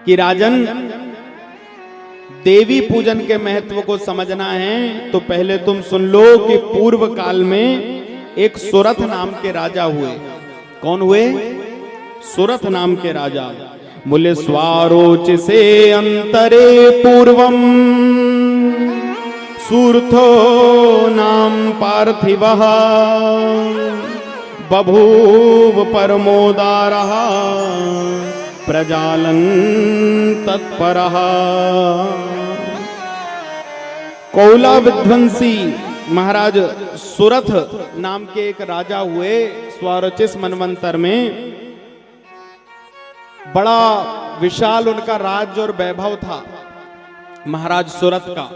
कि राजन, देवी पूजन के महत्व को समझना है तो पहले तुम सुन लो कि पूर्व काल में एक सुरथ नाम के राजा हुए। कौन हुए? सुरथ नाम के राजा। बोले स्वारोच से अंतरे पूर्वम सूर्थो नाम पार्थिवः बभूव परमोदारः प्रजालन तत्परः। कौला विध्वंसी महाराज सुरथ नाम के एक राजा हुए स्वारोचिस मनवंतर में। बड़ा विशाल उनका राज्य और वैभव था महाराज सुरथ का।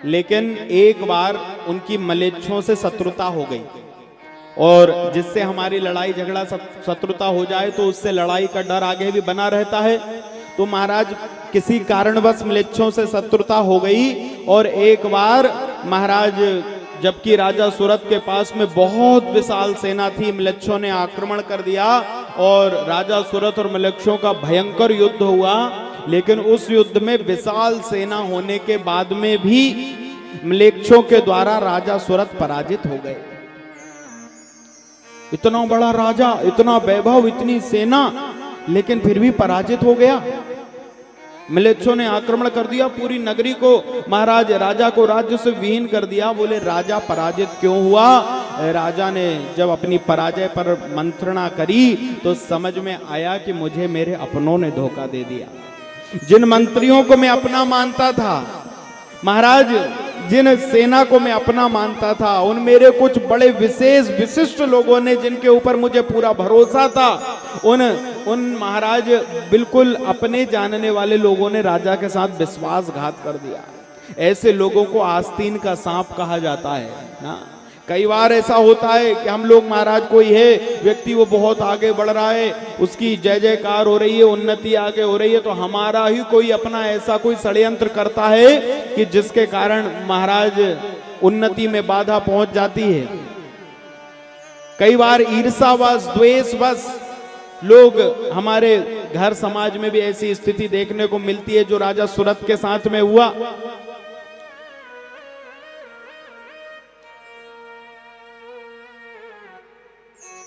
लेकिन एक बार उनकी मलेच्छों से शत्रुता हो गई, और जिससे हमारी लड़ाई झगड़ा शत्रुता हो जाए तो उससे लड़ाई का डर आगे भी बना रहता है। तो महाराज किसी कारणवश मलेच्छों से शत्रुता हो गई, और एक बार महाराज जबकि राजा सुरथ के पास में बहुत विशाल सेना थी, मलेच्छों ने आक्रमण कर दिया और राजा सुरथ और मलेच्छों का भयंकर युद्ध हुआ। लेकिन उस युद्ध में विशाल सेना होने के बाद में भी मलेच्छों के द्वारा राजा सुरथ पराजित हो गए। इतना बड़ा राजा, इतना वैभव, इतनी सेना, लेकिन फिर भी पराजित हो गया। मलेच्छों ने आक्रमण कर दिया, पूरी नगरी को, महाराज राजा को राज्य से विहीन कर दिया। बोले राजा पराजित क्यों हुआ? राजा ने जब अपनी पराजय पर मंत्रणा करी तो समझ में आया कि मुझे मेरे अपनों ने धोखा दे दिया। जिन मंत्रियों को मैं अपना मानता था, महाराज जिन सेना को मैं अपना मानता था, उन मेरे कुछ बड़े विशेष विशिष्ट लोगों ने जिनके ऊपर मुझे पूरा भरोसा था, उन महाराज बिल्कुल अपने जानने वाले लोगों ने राजा के साथ विश्वासघात कर दिया। ऐसे लोगों को आस्तीन का सांप कहा जाता है ना। कई बार ऐसा होता है कि हम लोग, महाराज कोई है व्यक्ति, वो बहुत आगे बढ़ रहा है, उसकी जय जयकार हो रही है, उन्नति आगे हो रही है, तो हमारा ही कोई अपना ऐसा कोई षड्यंत्र करता है कि जिसके कारण महाराज उन्नति में बाधा पहुंच जाती है। कई बार ईर्ष्यावश, द्वेषवश लोग, हमारे घर समाज में भी ऐसी स्थिति देखने को मिलती है जो राजा सुरथ के साथ में हुआ।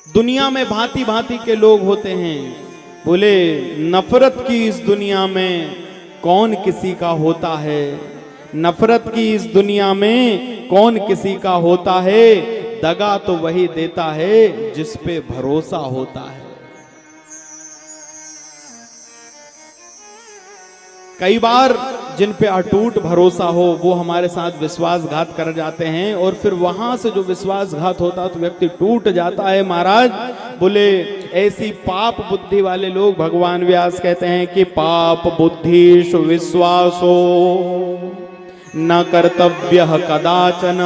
दुनिया में भांति भांति के लोग होते हैं। बोले नफरत की इस दुनिया में कौन किसी का होता है, नफरत की इस दुनिया में कौन किसी का होता है, दगा तो वही देता है जिस पे भरोसा होता है। कई बार जिन पे अटूट भरोसा हो वो हमारे साथ विश्वासघात कर जाते हैं, और फिर वहां से जो विश्वासघात होता है तो व्यक्ति टूट जाता है। महाराज बोले ऐसी पाप बुद्धि वाले लोग, भगवान व्यास कहते हैं कि पाप बुद्धिषु विश्वासो न कर्तव्यः कदाचन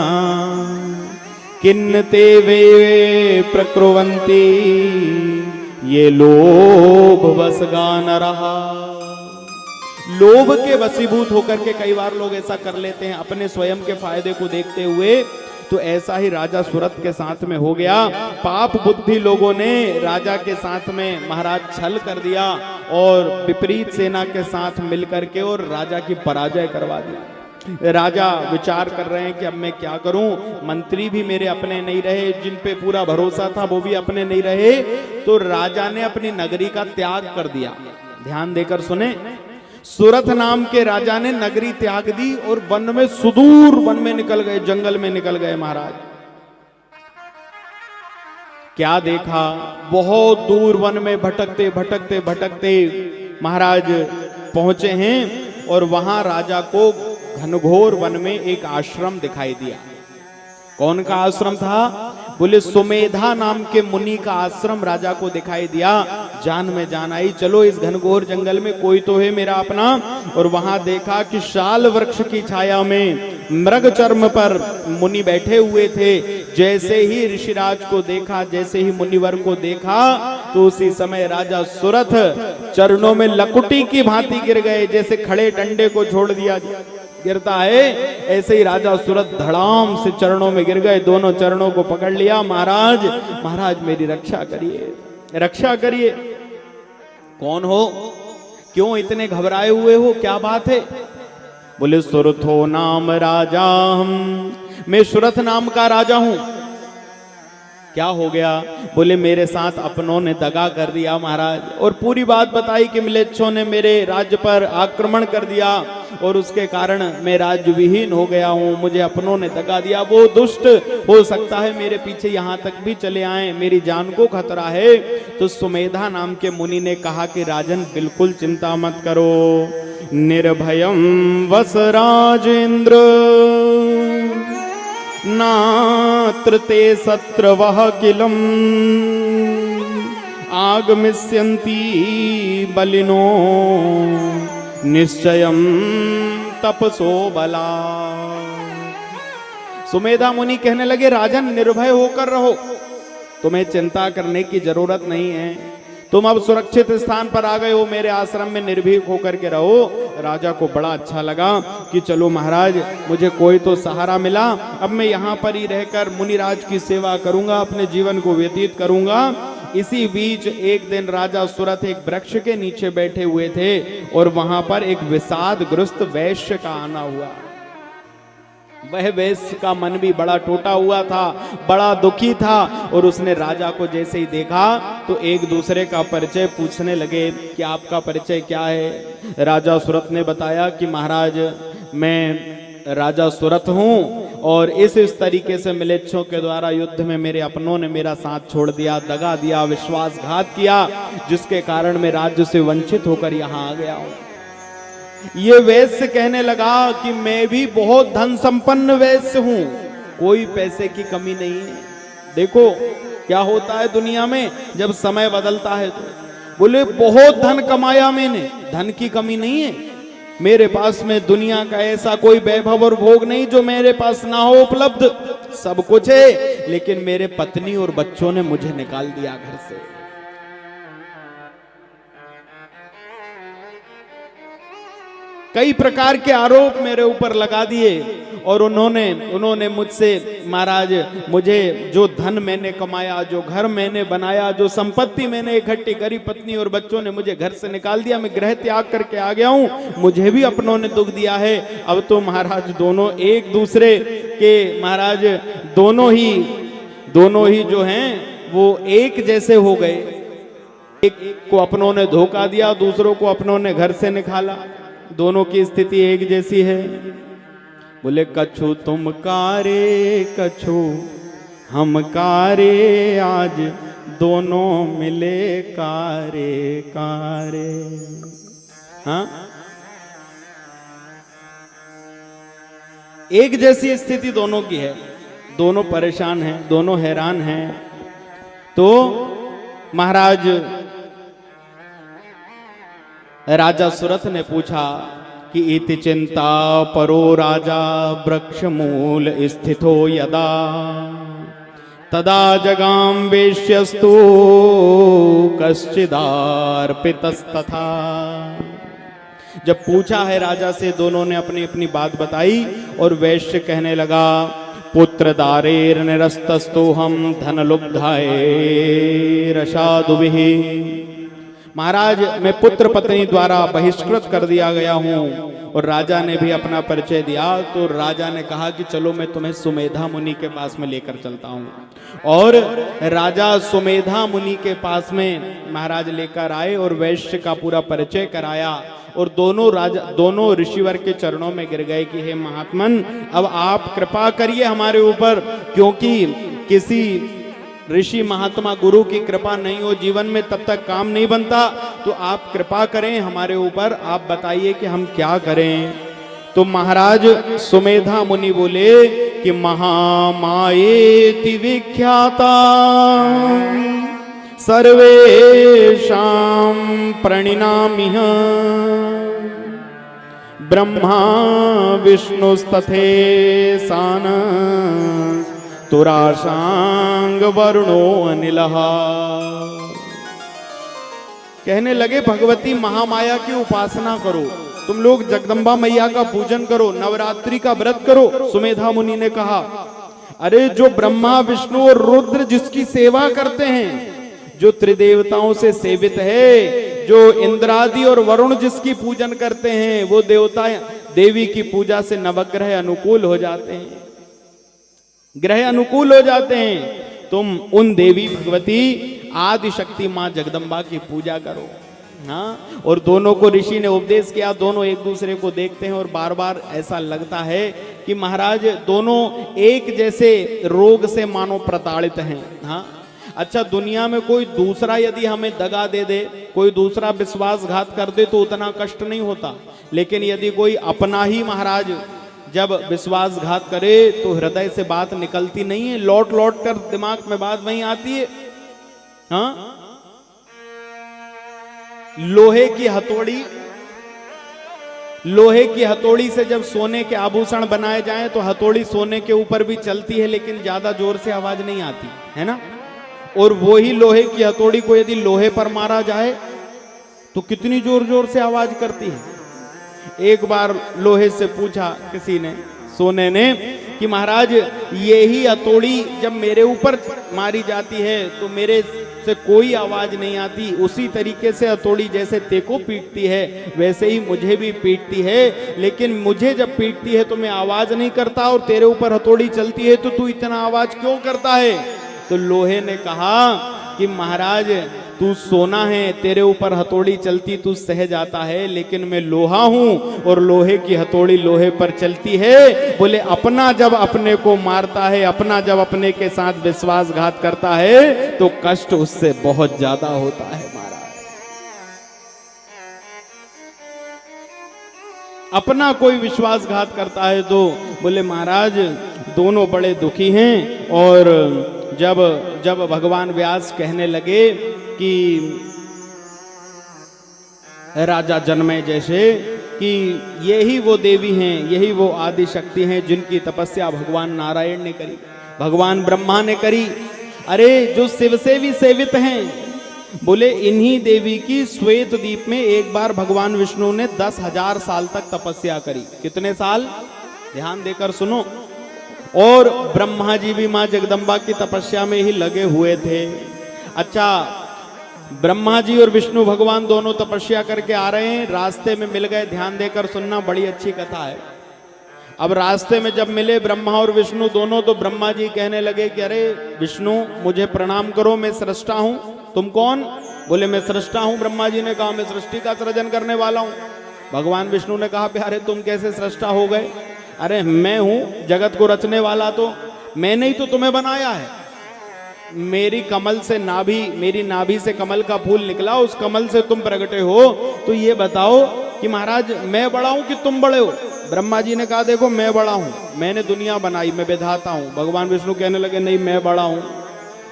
किन्नते वे प्रकुर्वन्ति ये लोभ वसगा नरः। लोभ के वशीभूत होकर के कई बार लोग ऐसा कर लेते हैं अपने स्वयं के फायदे को देखते हुए। तो ऐसा ही राजा सुरथ के साथ में हो गया। पाप बुद्धि लोगों ने राजा के साथ में महाराज छल कर दिया और विपरीत सेना के साथ मिलकर के और राजा की पराजय करवा दी। राजा विचार कर रहे हैं कि अब मैं क्या करूं, मंत्री भी मेरे अपने नहीं रहे, जिन पे पूरा भरोसा था वो भी अपने नहीं रहे। तो राजा ने अपनी नगरी का त्याग कर दिया। ध्यान देकर सुने, सुरथ नाम के राजा ने नगरी त्याग दी और वन में, सुदूर वन में निकल गए, जंगल में निकल गए। महाराज क्या देखा, बहुत दूर वन में भटकते भटकते भटकते महाराज पहुंचे हैं, और वहां राजा को घनघोर वन में एक आश्रम दिखाई दिया। कौन का आश्रम था? बोले सुमेधा नाम के मुनि का आश्रम राजा को दिखाई दिया। जान में जान आई, चलो इस घनघोर जंगल में कोई तो है मेरा अपना। और वहां देखा कि शाल वृक्ष की छाया में मृग चर्म पर मुनि बैठे हुए थे। जैसे ही ऋषिराज को देखा, जैसे ही मुनिवर को देखा, तो उसी समय राजा सुरथ चरणों में लकुटी की भांति गिर गए। जैसे खड़े डंडे को छोड़ दिया गिरता है, ऐसे ही राजा सुरथ धड़ाम से चरणों में गिर गए। दोनों चरणों को पकड़ लिया। महाराज, महाराज मेरी रक्षा करिए, रक्षा करिए। कौन हो? क्यों इतने घबराए हुए हो, क्या बात है? बोले सुरथो नाम राजा हम, मैं सुरथ नाम का राजा हूं। क्या हो गया? बोले मेरे साथ अपनों ने दगा कर दिया महाराज, और पूरी बात बताई कि म्लेच्छों ने मेरे राज्य पर आक्रमण कर दिया और उसके कारण मैं राज्य विहीन हो गया हूं, मुझे अपनों ने दगा दिया। वो दुष्ट हो सकता है मेरे पीछे यहां तक भी चले आए, मेरी जान को खतरा है। तो सुमेधा नाम के मुनि ने कहा कि राजन बिल्कुल चिंता मत करो, निर्भयम वस राजेंद्र नात्र ते सत्र वह किलम आगमिष्यन्ति बलिनो निश्चयम तपसो बला। सुमेधा मुनि कहने लगे राजन निर्भय होकर रहो, तुम्हें चिंता करने की जरूरत नहीं है, तुम अब सुरक्षित स्थान पर आ गए हो, मेरे आश्रम में निर्भीक होकर के रहो। राजा को बड़ा अच्छा लगा कि चलो महाराज मुझे कोई तो सहारा मिला, अब मैं यहाँ पर ही रहकर मुनिराज की सेवा करूंगा, अपने जीवन को व्यतीत करूंगा। इसी बीच एक दिन राजा सुरथ एक वृक्ष के नीचे बैठे हुए थे और वहां पर एक विषादग्रस्त वैश्य का आना हुआ। वह वैश्य का मन भी बड़ा टूटा हुआ था, बड़ा दुखी था, और उसने राजा को जैसे ही देखा तो एक दूसरे का परिचय पूछने लगे कि आपका परिचय क्या है। राजा सुरथ ने बताया कि महाराज मैं राजा सुरथ हूँ और इस तरीके से म्लेच्छों के द्वारा युद्ध में मेरे अपनों ने मेरा साथ छोड़ दिया, दगा दिया, विश्वासघात किया, जिसके कारण मैं राज्य से वंचित होकर यहाँ आ गया हूँ। ये वैश्य कहने लगा कि मैं भी बहुत धन संपन्न वैश्य हूं, कोई पैसे की कमी नहीं है। देखो क्या होता है दुनिया में जब समय बदलता है तो। बोले बहुत धन कमाया मैंने, धन की कमी नहीं है मेरे पास में, दुनिया का ऐसा कोई वैभव और भोग नहीं जो मेरे पास ना हो उपलब्ध, सब कुछ है, लेकिन मेरे पत्नी और बच्चों ने मुझे निकाल दिया घर से। कई प्रकार के आरोप मेरे ऊपर लगा दिए और उन्होंने मुझसे महाराज मुझे जो धन मैंने कमाया, जो घर मैंने बनाया, जो संपत्ति मैंने इकट्ठी करी, पत्नी और बच्चों ने मुझे घर से निकाल दिया, मैं गृह त्याग करके आ गया हूँ, मुझे भी अपनों ने दुख दिया है। अब तो महाराज दोनों एक दूसरे के महाराज दोनों ही जो हैं वो एक जैसे हो गए। एक को अपनों ने धोखा दिया, दूसरों को अपनों ने घर से निकाला, दोनों की स्थिति एक जैसी है। बोले कछु तुम कारे कछु हम कारे, आज दोनों मिले कारे कारे। हाँ, एक जैसी स्थिति दोनों की है, दोनों परेशान हैं, दोनों हैरान हैं। तो महाराज राजा सुरथ ने पूछा कि इति चिंता परो राजा वृक्ष मूल स्थितो यदा तदा जगाम वेश्यस्तु कश्चिदार्पितस्तथा। जब पूछा है राजा से, दोनों ने अपनी अपनी बात बताई और वैश्य कहने लगा पुत्र दारेर निरस्तस्तु हम धन लुब्धाए रसादुभिः। महाराज मैं पुत्र पत्नी द्वारा बहिष्कृत कर दिया गया हूँ। और राजा ने भी अपना परिचय दिया। तो राजा ने कहा कि चलो मैं तुम्हें सुमेधा मुनि के पास में लेकर चलता हूँ। और राजा सुमेधा मुनि के पास में महाराज लेकर आए और वैश्य का पूरा परिचय कराया। और दोनों ऋषिवर के चरणों में गिर गए कि हे महात्मन, अब आप कृपा करिए हमारे ऊपर, क्योंकि किसी ऋषि महात्मा गुरु की कृपा नहीं हो जीवन में तब तक काम नहीं बनता। तो आप कृपा करें हमारे ऊपर, आप बताइए कि हम क्या करें। तो महाराज सुमेधा मुनि बोले कि महामायेति विख्याता सर्वेषां प्रणिनामिह ब्रह्मा विष्णुस्तथे सान तुराशांग वरुणो अनिलः। कहने लगे भगवती महामाया की उपासना करो, तुम लोग जगदम्बा मैया का पूजन करो, नवरात्रि का व्रत करो। सुमेधा मुनि ने कहा अरे जो ब्रह्मा विष्णु और रुद्र जिसकी सेवा करते हैं, जो त्रिदेवताओं से सेवित है, जो इंद्रादि और वरुण जिसकी पूजन करते हैं, वो देवता देवी की पूजा से नवग्रह अनुकूल हो जाते हैं, ग्रह अनुकूल हो जाते हैं। तुम उन देवी भगवती आदि शक्ति मां जगदम्बा की पूजा करो। हाँ, और दोनों को ऋषि ने उपदेश किया, दोनों एक दूसरे को देखते हैं और बार बार ऐसा लगता है कि महाराज दोनों एक जैसे रोग से मानो प्रताड़ित हैं। हाँ, अच्छा, दुनिया में कोई दूसरा यदि हमें दगा दे दे, कोई दूसरा विश्वासघात कर दे तो उतना कष्ट नहीं होता, लेकिन यदि कोई अपना ही महाराज जब विश्वासघात करे तो हृदय से बात निकलती नहीं है, लौट लौट कर दिमाग में बात वहीं आती है। हाँ, लोहे की हथौड़ी से जब सोने के आभूषण बनाए जाएं तो हथौड़ी सोने के ऊपर भी चलती है, लेकिन ज्यादा जोर से आवाज नहीं आती है ना। और वो ही लोहे की हथौड़ी को यदि लोहे पर मारा जाए तो कितनी जोर जोर से आवाज करती है। एक बार लोहे से पूछा किसी ने, सोने ने, कि महाराज यही हथौड़ी जब मेरे ऊपर मारी जाती है तो मेरे से कोई आवाज नहीं आती, उसी तरीके से हथौड़ी जैसे तेको पीटती है वैसे ही मुझे भी पीटती है, लेकिन मुझे जब पीटती है तो मैं आवाज नहीं करता और तेरे ऊपर हथौड़ी चलती है तो तू इतना आवाज क्यों करता है। तो लोहे ने कहा कि महाराज तू सोना है, तेरे ऊपर हथौड़ी चलती तू सह जाता है, लेकिन मैं लोहा हूं और लोहे की हथौड़ी लोहे पर चलती है। बोले अपना जब अपने को मारता है, अपना जब अपने के साथ विश्वासघात करता है तो कष्ट उससे बहुत ज्यादा होता है महाराज। अपना कोई विश्वासघात करता है तो बोले महाराज दोनों बड़े दुखी हैं। और जब भगवान व्यास कहने लगे कि राजा जनमें जैसे कि यही वो देवी हैं, यही वो आदि शक्ति हैं जिनकी तपस्या भगवान नारायण ने करी, भगवान ब्रह्मा ने करी। अरे जो शिव से भी सेवित हैं, बोले इन्हीं देवी की श्वेत द्वीप में एक बार भगवान विष्णु ने 10,000 साल तक तपस्या करी। कितने साल? ध्यान देकर सुनो। और ब्रह्मा जी भी मां जगदम्बा की तपस्या में ही लगे हुए थे। अच्छा, ब्रह्मा जी और विष्णु भगवान दोनों तपस्या करके आ रहे हैं, रास्ते में मिल गए। ध्यान देकर सुनना, बड़ी अच्छी कथा है। अब रास्ते में जब मिले ब्रह्मा और विष्णु दोनों, तो ब्रह्मा जी कहने लगे कि अरे विष्णु मुझे प्रणाम करो, मैं सृष्टा हूं। तुम कौन? बोले मैं सृष्टा हूं। ब्रह्मा जी ने कहा मैं सृष्टि का सृजन करने वाला हूं। भगवान विष्णु ने कहा अरे तुम कैसे सृष्टा हो गए? अरे मैं हूं जगत को रचने वाला, तो मैंने ही तो तुम्हें बनाया है। मेरी कमल से नाभि, मेरी नाभि से कमल का फूल निकला, उस कमल से तुम प्रगटे हो। तो ये बताओ कि महाराज मैं बड़ा हूं कि तुम बड़े हो? ब्रह्मा जी ने कहा देखो मैं बड़ा हूं, मैंने दुनिया बनाई, मैं विधाता हूं। भगवान विष्णु कहने लगे नहीं मैं बड़ा हूं।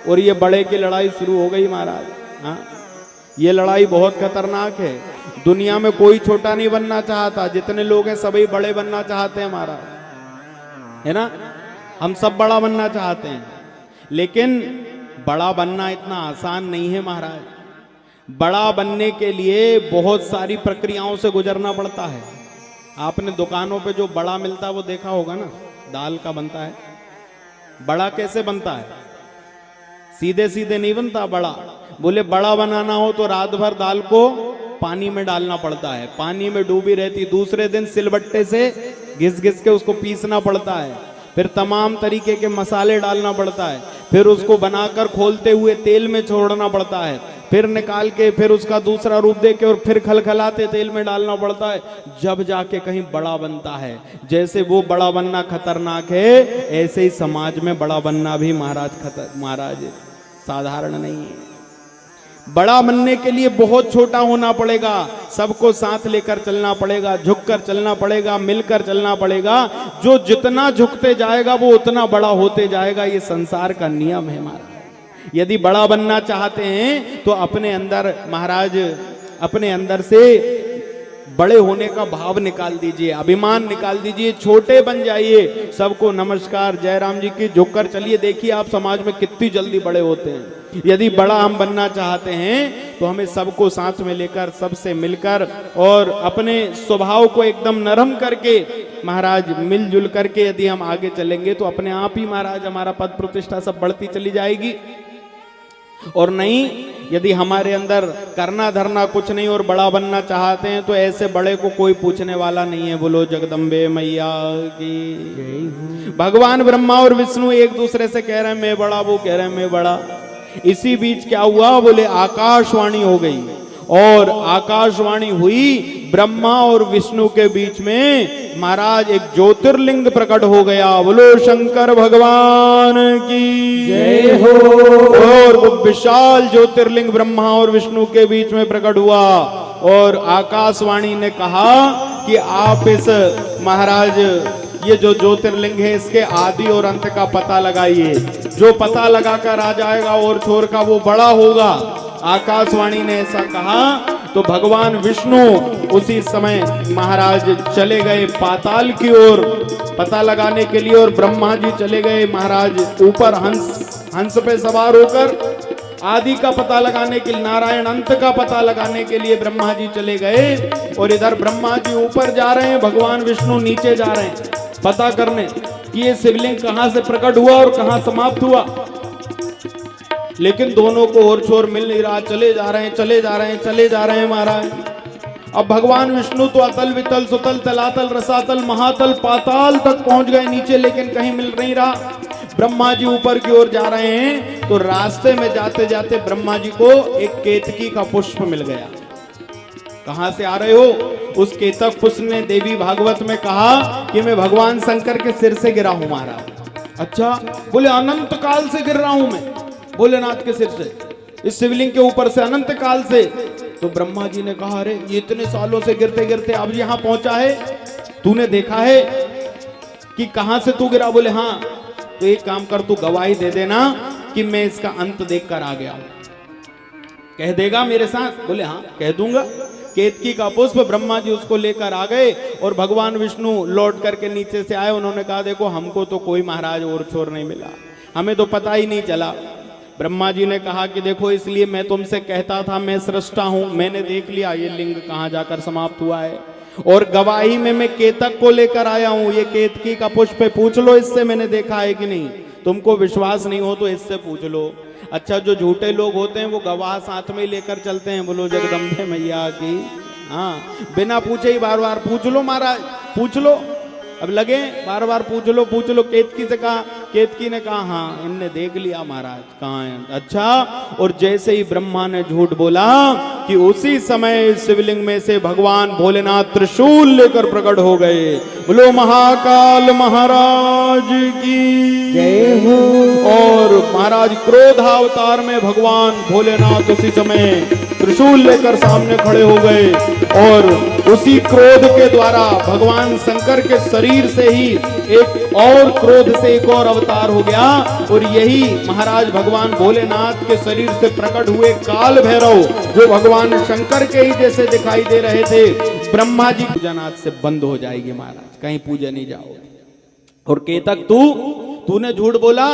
और ये बड़े की लड़ाई शुरू हो गई महाराज। हाँ, ये लड़ाई बहुत खतरनाक है। दुनिया में कोई छोटा नहीं बनना चाहता, जितने लोग हैं सभी बड़े बनना चाहते हैं महाराज, है ना। हम सब बड़ा बनना चाहते हैं, लेकिन बड़ा बनना इतना आसान नहीं है महाराज। बड़ा बनने के लिए बहुत सारी प्रक्रियाओं से गुजरना पड़ता है। आपने दुकानों पे जो बड़ा मिलता है वो देखा होगा ना, दाल का बनता है। बड़ा कैसे बनता है? सीधे सीधे नहीं बनता बड़ा। बोले बड़ा बनाना हो तो रात भर दाल को पानी में डालना पड़ता है, पानी में डूबी रहती, दूसरे दिन सिलबट्टे से घिस घिस के उसको पीसना पड़ता है, फिर तमाम तरीके के मसाले डालना पड़ता है, फिर उसको बनाकर खोलते हुए तेल में छोड़ना पड़ता है, फिर निकाल के फिर उसका दूसरा रूप दे के और फिर खलखलाते तेल में डालना पड़ता है, जब जाके कहीं बड़ा बनता है। जैसे वो बड़ा बनना खतरनाक है, ऐसे ही समाज में बड़ा बनना भी महाराज साधारण नहीं है। बड़ा बनने के लिए बहुत छोटा होना पड़ेगा, सबको साथ लेकर चलना पड़ेगा, झुककर चलना पड़ेगा, मिलकर चलना पड़ेगा। जो जितना झुकते जाएगा वो उतना बड़ा होते जाएगा। ये संसार का नियम है महाराज। यदि बड़ा बनना चाहते हैं तो अपने अंदर महाराज, अपने अंदर से बड़े होने का भाव निकाल दीजिए, अभिमान निकाल दीजिए, छोटे बन जाइए। सबको नमस्कार, जयराम जी की झुककर चलिए। देखिए आप समाज में कितनी जल्दी बड़े होते हैं। यदि बड़ा हम बनना चाहते हैं तो हमें सबको साथ में लेकर, सबसे मिलकर और अपने स्वभाव को एकदम नरम करके महाराज मिलजुल करके यदि हम आगे चलेंगे तो अपने आप ही महाराज हमारा पद प्रतिष्ठा सब बढ़ती चली जाएगी। और नहीं, यदि हमारे अंदर करना धरना कुछ नहीं और बड़ा बनना चाहते हैं तो ऐसे बड़े को कोई पूछने वाला नहीं है। बोलो जगदम्बे मैया की। भगवान ब्रह्मा और विष्णु एक दूसरे से कह रहे हैं मैं बड़ा, वो कह रहे हैं मैं बड़ा। इसी बीच क्या हुआ, बोले आकाशवाणी हो गई, और आकाशवाणी हुई, ब्रह्मा और विष्णु के बीच में महाराज एक ज्योतिर्लिंग प्रकट हो गया। बोलो शंकर भगवान की जय हो। और वो विशाल ज्योतिर्लिंग ब्रह्मा और विष्णु के बीच में प्रकट हुआ, और आकाशवाणी ने कहा कि आप इस महाराज ये जो ज्योतिर्लिंग है इसके आदि और अंत का पता लगाइए, जो पता लगाकर आ जाएगा और छोर का वो बड़ा होगा। आकाशवाणी ने ऐसा कहा तो भगवान विष्णु उसी समय महाराज चले गए पाताल की ओर पता लगाने के लिए, और ब्रह्मा जी चले गए महाराज ऊपर हंस पे सवार होकर आदि का पता लगाने के लिए, नारायण अंत का पता लगाने के लिए ब्रह्मा जी चले गए। और इधर ब्रह्मा जी ऊपर जा रहे हैं, भगवान विष्णु नीचे जा रहे हैं पता करने कि ये शिवलिंग कहां से प्रकट हुआ और कहां समाप्त हुआ। लेकिन दोनों को और छोर मिल नहीं रहा, चले जा रहे हैं, चले जा रहे हैं, चले जा रहे हैं महाराज। अब भगवान विष्णु तो अतल वितल सुतल तलातल रसातल महातल पाताल तक पहुंच गए नीचे, लेकिन कहीं मिल नहीं रहा। ब्रह्मा जी ऊपर की ओर जा रहे हैं तो रास्ते में जाते जाते ब्रह्मा जी को एक केतकी का पुष्प मिल गया। कहां से आ रहे हो? उस केतक पुष्प ने देवी भागवत में कहा कि मैं भगवान शंकर के सिर से गिरा हूं महाराज। अच्छा, बोले अनंत काल से गिर रहा हूं मैं भोलेनाथ के सिर से, इस शिवलिंग के ऊपर से अनंत काल से। तो ब्रह्मा जी ने कहा अरे ये इतने सालों से गिरते गिरते अब यहां पहुंचा है, तूने देखा है कि कहां से तू गिरा? बोले हाँ। तो एक काम कर, तू गवाही दे देना कि मैं इसका अंत देखकर आ गया हूं। कह देगा मेरे साथ? बोले हाँ कह दूंगा। केतकी का पुष्प ब्रह्मा जी उसको लेकर आ गए, और भगवान विष्णु लौट करके नीचे से आए। उन्होंने कहा देखो हमको तो कोई महाराज और छोर नहीं मिला, हमें तो पता ही नहीं चला। ब्रह्मा जी ने कहा कि देखो इसलिए मैं तुमसे कहता था मैं सृष्टा हूं, मैंने देख लिया ये लिंग कहां जाकर समाप्त हुआ है, और गवाही में मैं केतक को लेकर आया हूं। ये केतकी का पुष्प पूछ लो इससे मैंने देखा है कि नहीं। तुमको विश्वास नहीं हो तो इससे पूछ लो। अच्छा, जो झूठे लोग होते हैं वो गवाह साथ में ही लेकर चलते हैं। बोलो जगदम्बे मैया की। हाँ, बिना पूछे ही बार बार पूछ लो महाराज, पूछ लो। अब लगे बार बार पूछ लो। केतकी से कहा, केतकी ने कहा हाँ इनने देख लिया महाराज कहाँ है। अच्छा, और जैसे ही ब्रह्मा ने झूठ बोला कि उसी समय शिवलिंग में से भगवान भोलेनाथ त्रिशूल लेकर प्रकट हो गए। बोलो महाकाल महाराज की जय हो। और महाराज क्रोधावतार में भगवान भोलेनाथ उसी समय त्रिशूल लेकर सामने खड़े हो गए, और उसी क्रोध के द्वारा भगवान शंकर के शरीर से ही एक और क्रोध से एक और अवतार हो गया। और यही महाराज भगवान भोलेनाथ के शरीर से प्रकट हुए काल भैरव, जो भगवान शंकर के ही जैसे दिखाई दे रहे थे। ब्रह्मा जी पूजनाथ से बंद हो जाएगी महाराज, कहीं पूजा नहीं जाओगे। और केतक तूने झूठ बोला,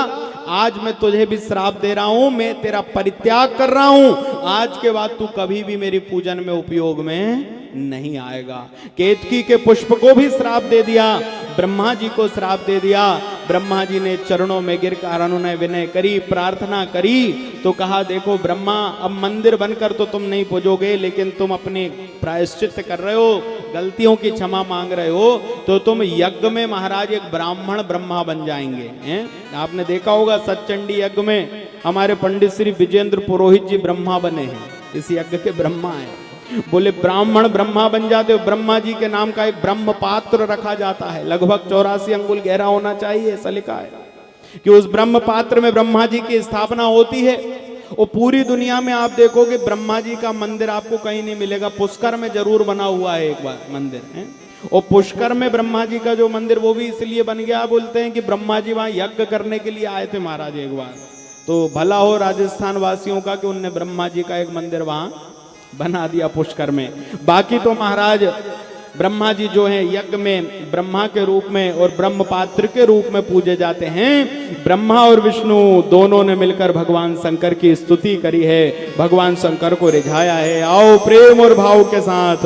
आज मैं तुझे भी श्राप दे रहा हूं, मैं तेरा परित्याग कर रहा हूं। आज के बाद तू कभी भी मेरी पूजन में उपयोग में नहीं आएगा। केतकी के पुष्प को भी श्राप दे दिया, ब्रह्मा जी को श्राप दे दिया। ब्रह्मा जी ने चरणों में गिरकर उन्होंने विनय करी, प्रार्थना करी। तो कहा देखो ब्रह्मा, अब मंदिर बनकर तो तुम नहीं पूजोगे, लेकिन तुम अपने प्रायश्चित कर रहे हो, गलतियों की क्षमा मांग रहे हो, तो तुम यज्ञ में महाराज एक ब्राह्मण ब्रह्मा बन जाएंगे। हैं? आपने देखा होगा सतचंडी यज्ञ में हमारे पंडित श्री विजेंद्र पुरोहित जी ब्रह्मा बने हैं, इस यज्ञ के ब्रह्मा हैं। बोले ब्राह्मण ब्रह्मा बन जाते हो। ब्रह्मा जी के नाम का एक ब्रह्म पात्र रखा जाता है, लगभग 84 अंगुल गहरा होना चाहिए, ऐसा लिखा है कि उस ब्रह्म पात्र में ब्रह्मा जी की स्थापना होती है। और पूरी दुनिया में आप देखोगे ब्रह्मा जी का मंदिर आपको कहीं नहीं मिलेगा। पुष्कर में जरूर बना हुआ है एक बार मंदिर है। और पुष्कर में ब्रह्मा जी का जो मंदिर वो भी इसलिए बन गया, बोलते हैं कि ब्रह्मा जी वहां यज्ञ करने के लिए आए थे महाराज एक बार। तो भला हो राजस्थान वासियों का कि उनने ब्रह्मा जी का एक मंदिर वहां बना दिया पुष्कर में। बाकी तो महाराज ब्रह्मा जी जो हैं यज्ञ में ब्रह्मा के रूप में और ब्रह्म पात्र के रूप में पूजे जाते हैं। ब्रह्मा और विष्णु दोनों ने मिलकर भगवान शंकर की स्तुति करी है, भगवान शंकर को रिझाया है। आओ प्रेम और भाव के साथ